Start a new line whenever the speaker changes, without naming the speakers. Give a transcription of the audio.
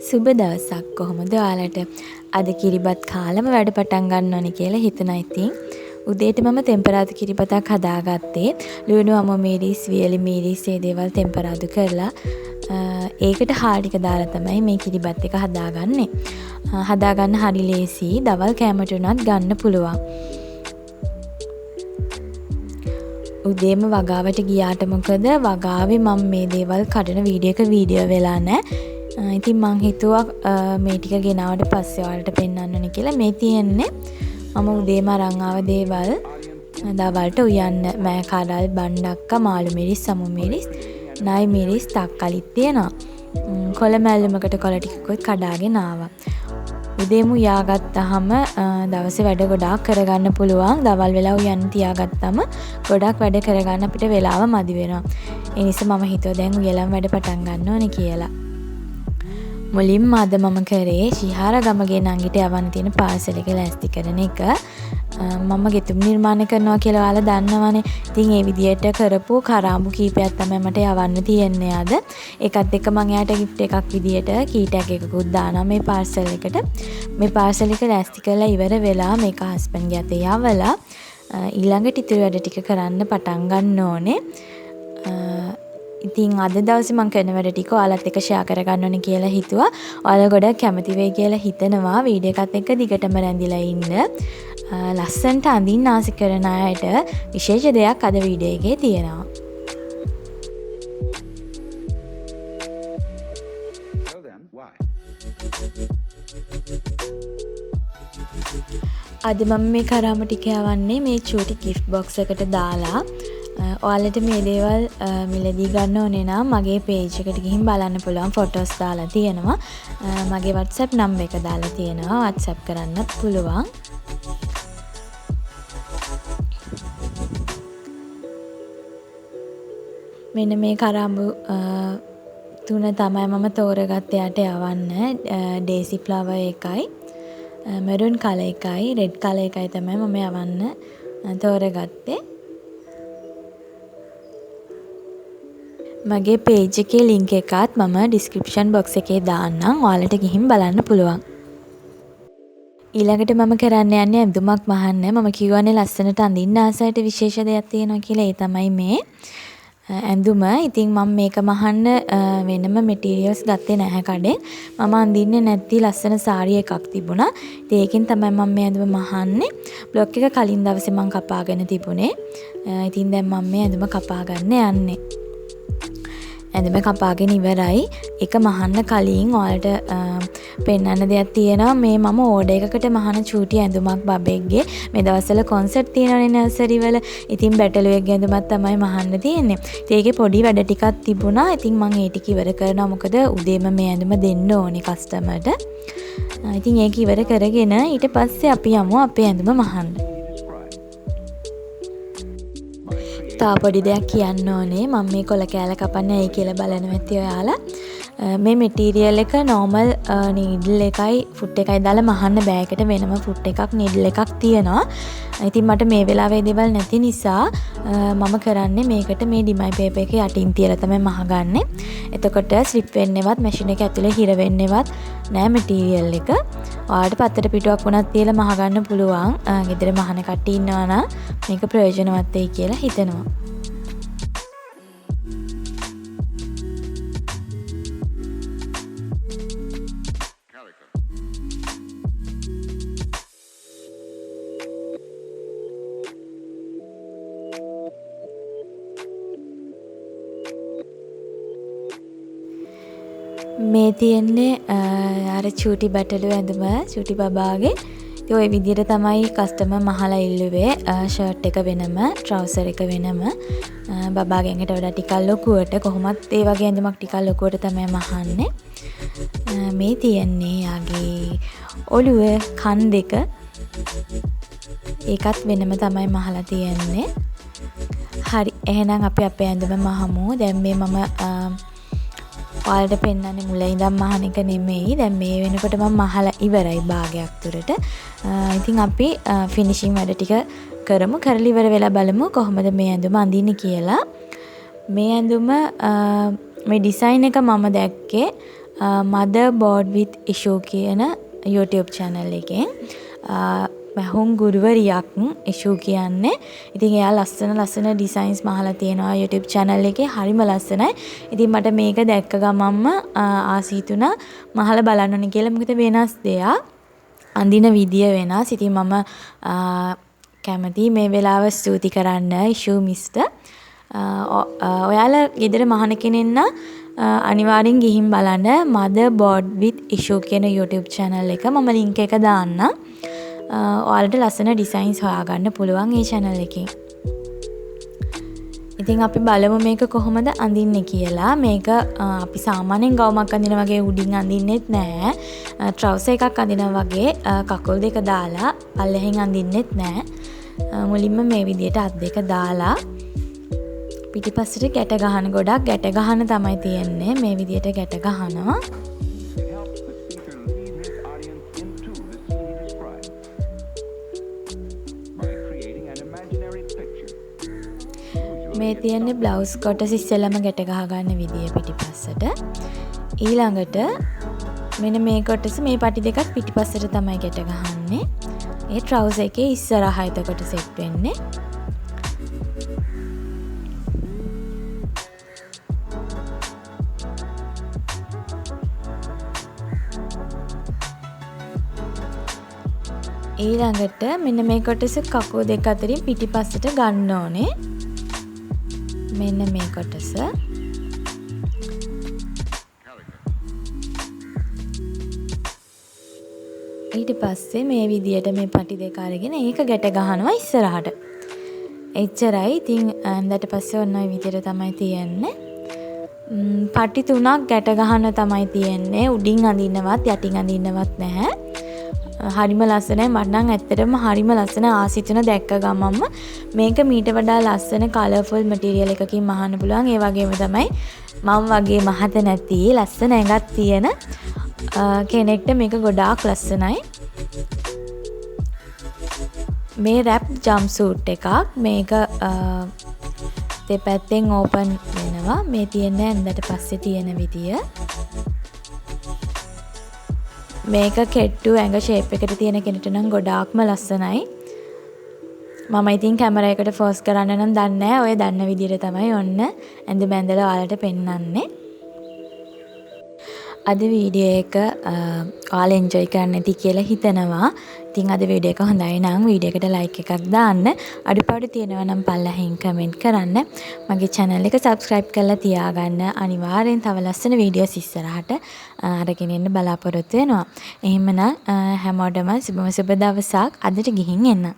සුබ දවසක්. කොහොමද ඔයාලට? අද කිරිබත් කාලම වැඩ පටන් ගන්න ඕනේ කියලා හිතනවා ඉතින්. උදේට මම තෙම්පරාදු කිරිබතක් හදාගත්තේ. ලුණු අමු මිරිස්, වියලි මිරිස් ඒ දේවල් තෙම්පරාදු කරලා ඒකට හාල් ටික දාලා තමයි මේ කිරිබත් එක හදාගන්නේ. හදාගන්න හරි ලේසි. දවල් කෑමට උනත් ගන්න පුළුවන්. උදේම වගාවට ගියාට මොකද වගාවේ මම මේ දේවල් කඩන වීඩියෝ වෙලා නැහැ. ඉතින් මං හිතුවා මේ ටික ගෙනාවට පස්සේ ඔයාලට පෙන්වන්න ඕනේ කියලා. මේ තියෙන්නේ මම උදේම අරන් ආව දේවල්. දවල්ට උයන්න මෑ කඩල්, බණ්ඩක්ක, මාළු මිරිස්, සමු මිරිස්, නයි මිරිස්, තක්කලිත් තියෙනවා. කොළ මැල්ලමකට කොළ ටිකකුත් කඩාගෙන ආවා. උදේම උයාගත්තාම දවසේ වැඩ ගොඩාක් කරගන්න පුළුවන්. දවල් වෙලා උයන්න තියාගත්තම ගොඩක් වැඩ කරගන්න අපිට වෙලාව මදි වෙනවා. ඒ නිසා මම හිතුවා දැන් උයලම වැඩ පටන් ගන්න ඕනේ කියලා. මුලින්ම අද මම කරේ ශිහාර ගමගේ නංගිට යවන්න තියෙන පාර්සල් එක ලෑස්ති කරන එක. මම ගෙතුම් නිර්මාණය කරනවා කියලා ඔයාලා දන්නවනේ. ඉතින් ඒ විදියට කරපු කරාඹු කීපයක් තමයි මට යවන්න තියෙන්නේ අද. ඒකත් එක්ක මම එයාට gift එකක් විදියට කී ටැග් එකකුත් දානවා මේ පාර්සල් එකට. මේ පාර්සල් එක ලෑස්ති කරලා ඉවර වෙලා මේක හස්බන්ඩ්ගේ අතේ යවලා ඊළඟට ඉතුරු වැඩ ටික කරන්න පටන් ගන්න ඕනේ. ඉතින් අද දවසේ මම කරන වැඩ ටික ඔයාලත් එක්ක ෂෙයා කරගන්න ඕනේ කියලා හිතුවා. ඔයාලා ගොඩක් කැමති වෙයි කියලා හිතනවා. වීඩියෝ එකත් එක්ක දිගටම රැඳිලා ඉන්න. ලස්සන්ට අඳින්න ආස කරන අයට විශේෂ දෙයක් අද වීඩියෝ එකේ තියෙනවා. අද මම මේ කරාම ටික යවන්නේ මේ චූටි gift box එකට දාලා. ඔයාලට මේ දේවල් මිලදී ගන්න ඕනේ නම් මගේ page එකට ගිහින් බලන්න පුළුවන්. ෆොටෝස් දාලා තියෙනවා. මගේ WhatsApp number එක දාලා තියෙනවා. WhatsApp කරන්නත් පුළුවන්. මෙන්න මේ කරාඹු තුන තමයි මම තෝරගත්තේ යට යවන්න. Daisy flower එකයි, maroon color එකයි, red color එකයි තමයි මම යවන්න තෝරගත්තේ. මගේ page එකේ link එකත් මම description box එකේ දාන්නම්. ඔයාලට ගිහින් බලන්න පුළුවන්. ඊළඟට මම කරන්න යන්නේ ඇඳුමක් මහන්න. මම කියවනේ ලස්සනට අඳින්න ආසයට විශේෂ දෙයක් තියෙනවා කියලා. ඒ තමයි මේ ඇඳුම. ඉතින් මම මේක මහන්න වෙනම materials ගත්තේ නැහැ කඩෙන්. මම අඳින්නේ නැති ලස්සන සාරි එකක් තිබුණා. ඉතින් ඒකෙන් තමයි මම මේ ඇඳුම මහන්නේ. බ්ලොග් එක කලින් දවසේ මම කපාගෙන තිබුණේ. ඉතින් දැන් මම මේ ඇඳුම කපා ගන්න යන්නේ. ඇඳුම කපාගෙන ඉවරයි. එක මහන්න කලින් ඔයාලට පෙන්වන්න දෙයක් තියෙනවා. මේ මම ඕඩර් එකකට මහන චූටි ඇඳුමක් බබෙක්ගේ. මේ දවස්වල කොන්සර්ට් තියෙනවනේ නර්සරි වල. ඉතින් බැටළුවෙක්ගේ ඇඳුමක් තමයි මහන්න තියෙන්නේ. ඉතින් ඒකේ පොඩි වැඩ ටිකක් තිබුණා. ඉතින් මම ඒ ටික ඉවර කරනවා. මොකද උදේම මේ ඇඳුම දෙන්න ඕනේ කස්ටමර්ට. ඉතින් ඒක ඉවර කරගෙන ඊට පස්සේ අපි යමු අපේ ඇඳුම මහන්න. තා පොඩි දෙයක් කියන්න ඕනේ. මම මේ කොළ කෑල්ල කපන්නේ ඇයි කියලා බලනවා ඇති ඔයාලා. මේ මැටීරියල් එක normal needle එකයි foot එකයි දාලා මහන්න බෑ. ඒකට වෙනම foot එකක් needle එකක් තියෙනවා. ඉතින් මට මේ වෙලාවේ දේවල් නැති නිසා මම කරන්නේ මේකට මේ ඩිමයි පේපර් එක යටින් තියලා තමයි මහගන්නේ. එතකොට ස්ලිප් වෙන්නේවත් මැෂින් එක ඇතුලේ හිර වෙන්නේවත් නෑ මැටීරියල් එක. ඔයාලට පත්තර පිටුවක් වුණත් තියලා මහගන්න පුළුවන්. ගෙදර මහන කට්ටිය ඉන්නවා නම් මේක ප්‍රයෝජනවත් වෙයි කියලා හිතනවා. මේ තියෙන්නේ අර චූටි බැටළු ඇඳුම චූටි බබාගේ. ඉතින් ওই විදිහට තමයි කස්ටමර් මහලා ඉල්ලුවේ. ෂර්ට් එක වෙනම, ට්‍රවුසර් එක වෙනම. බබාගේ ඇඟට වඩා ටිකක් ලොකුවට. කොහොමත් ඒ වගේ ඇඳුමක් ටිකක් ලොකුවට තමයි මහන්නේ. මේ තියෙන්නේ යාගේ ඔළුව කන් දෙක. ඒකත් වෙනම තමයි මහලා තියෙන්නේ. හරි. එහෙනම් අපි අපේ ඇඳුම මහමු. දැන් මේ මම ඔයාලට පෙන්වන්නේ මුල ඉඳන් මහන එක නෙමෙයි. දැන් මේ වෙනකොට මම මහලා ඉවරයි භාගයක් තුරට. ඉතින් අපි ෆිනිෂින් වැඩ ටික කරමු. කරලා ඉවර වෙලා බලමු කොහොමද මේ ඇඳුම අඳින්නේ කියලා. මේ ඇඳුම මේ ඩිසයින් එක මම දැක්කේ Motherboard with Issue කියන YouTube channel එකෙන්. මහුම් ගුරුවරියක් ඉෂු කියන්නේ. ඉතින් එයා ලස්සන ඩිසයින්ස් මහලා තියෙනවා YouTube channel එකේ. හරිම ලස්සනයි. ඉතින් මට මේක දැක්ක ගමන්ම ආසීතුණා මහලා බලන්න ඕනේ කියලා. මොකද වෙනස් දෙයක්. අඳින විදිය වෙනස්. ඉතින් මම කැමති මේ වෙලාව ස්තුති කරන්න ඉෂු මිස්ටර්. ඔයාලා ගෙදර මහන කෙනෙක් නම් අනිවාර්යෙන් ගිහින් බලන්න Motherboard with Issue කියන YouTube channel එක. මම link එක දාන්නම්. ඔයාලට ලස්සන ඩිසයින්ස් හොයාගන්න පුළුවන් මේ channel එකෙන්. ඉතින් අපි බලමු මේක කොහොමද අඳින්නේ කියලා. මේක අපි සාමාන්‍යයෙන් ගවුමක් අඳිනා වගේ උඩින් අඳින්නෙත් නැහැ. ට්‍රවුසර් එකක් අඳිනා වගේ කකුල් දෙක දාලා පල්ලෙහෙන් අඳින්නෙත් නැහැ. මුලින්ම මේ විදිහට අත් දෙක දාලා පිටිපස්සට ගැට ගහන ගොඩක් ගැට ගහන තමයි තියෙන්නේ. මේ විදිහට ගැට ගහනවා. මේ තියෙන්නේ බ්ලවුස් කොටස ඉස්සෙල්ලම ගැට ගහ ගන්න විදිය පිටිපස්සට. ඊළඟට මෙන්න මේ කොටස මේ පටි දෙකත් පිටිපස්සට තමයි ගැට ගහන්නේ. ඒ ට්‍රවුසර් එකේ ඉස්සරහා එතකොට සෙට් වෙන්නේ. ඊළඟට මෙන්න මේ කොටස කකුල් දෙක අතරින් පිටිපස්සට ගන්න ඕනේ. මෙන්න මේ කොටස. ඊට පස්සේ මේ විදියට මේ පටි දෙක අරගෙන ඒක ගැට ගහනවා ඉස්සරහට. එච්චරයි. ඉතින් ඊට පස්සේ ඔන්න ඔය විදියට තමයි තියෙන්නේ. පටි තුනක් ගැට ගහන තමයි තියෙන්නේ. උඩින් අඳින්නවත් යටින් අඳින්නවත් නැහැ. හරිම ලස්සනයි. මට නම් ඇත්තටම හරිම ලස්සන ආසිතුන දැක්ක ගමන්ම මේක මීට වඩා ලස්සන කලර්ෆුල් මැටීරියල් එකකින් මහන්න පුළුවන්. ඒ වගේම තමයි මම වගේ මහත නැති ලස්සන ඇඟක් තියෙන කෙනෙක්ට මේක ගොඩාක් ලස්සනයි. මේ රැප් ජම්ප් සූට් එකක්. මේක දෙපැත්තෙන් ඕපන් වෙනවා. මේ තියෙන්නේ ඇඳට පස්සේ තියෙන විදිය. මේක කෙට්ටු ඇඟ ෂේප් එකට තියෙන කෙනෙක්ට නම් ගොඩාක්ම ලස්සනයි. මම ඉතින් කැමරා එකට ෆෝකස් කරන්න නම් දන්නේ නැහැ. ඔය දන්න විදිහට තමයි ඔන්න ඇඳ බැඳලා ඔයාලට පෙන්වන්නේ. අද වීඩියෝ එක ඔයාලා එන්ජොයි කරන්න ඇති කියලා හිතනවා. ඉතින් අද වීඩියෝ එක හොඳයි නම් වීඩියෝ එකට ලයික් එකක් දාන්න. අඩුපාඩු තියෙනවා නම් පල්ලෙහින් කමෙන්ට් කරන්න. මගේ channel එක subscribe කරලා තියාගන්න. අනිවාර්යෙන් තව ලස්සන වීඩියෝස් ඉස්සරහට අරගෙන එන්න බලාපොරොත්තු වෙනවා. එහෙමනම් හැමෝටම සුබ දවසක් අදට ගිහින් එන්න.